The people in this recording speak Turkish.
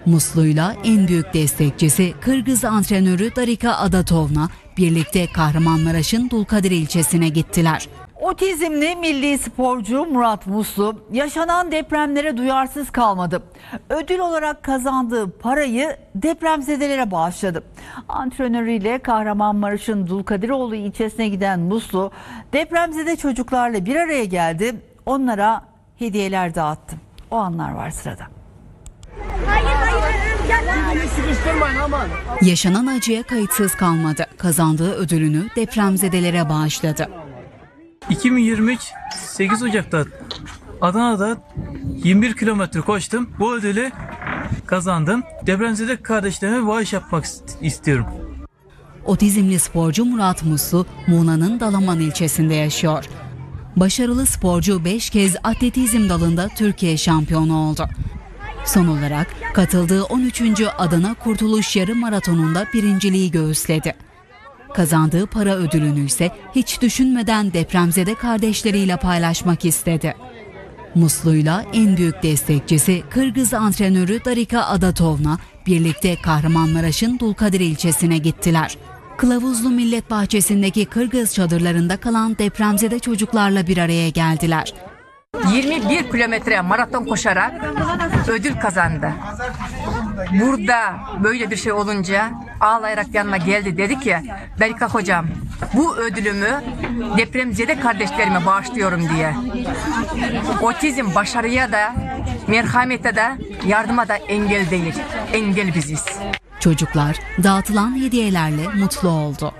Muslu'yla en büyük destekçisi Kırgız antrenörü Darika Adatovna birlikte Kahramanmaraş'ın Dulkadir ilçesine gittiler. Otizmli milli sporcu Murat Muslu yaşanan depremlere duyarsız kalmadı. Ödül olarak kazandığı parayı depremzedelere bağışladı. Antrenörüyle Kahramanmaraş'ın Dulkadiroğlu ilçesine giden Muslu depremzede çocuklarla bir araya geldi. Onlara hediyeler dağıttı. O anlar var sırada. Yaşanan acıya kayıtsız kalmadı. Kazandığı ödülünü depremzedelere bağışladı. 2023 8 Ocak'ta Adana'da 21 kilometre koştum. Bu ödülü kazandım. Depremzede kardeşlerime bağış yapmak istiyorum. Otizmli sporcu Murat Muslu, Muğla'nın Dalaman ilçesinde yaşıyor. Başarılı sporcu 5 kez atletizm dalında Türkiye şampiyonu oldu. Son olarak katıldığı 13. Adana Kurtuluş Yarım Maratonu'nda birinciliği göğüsledi. Kazandığı para ödülünü ise hiç düşünmeden depremzede kardeşleriyle paylaşmak istedi. Muslu'yla en büyük destekçisi Kırgız antrenörü Darika Adatovna birlikte Kahramanmaraş'ın Dulkadir ilçesine gittiler. Kılavuzlu Millet Bahçesi'ndeki Kırgız çadırlarında kalan depremzede çocuklarla bir araya geldiler. 21 kilometre maraton koşarak ödül kazandı. Burada böyle bir şey olunca ağlayarak yanına geldi, dedi ki Darika hocam, bu ödülümü depremzede kardeşlerime bağışlıyorum diye. Otizm başarıya da, merhamete de, yardıma da engel değil. Engel biziz. Çocuklar dağıtılan hediyelerle mutlu oldu.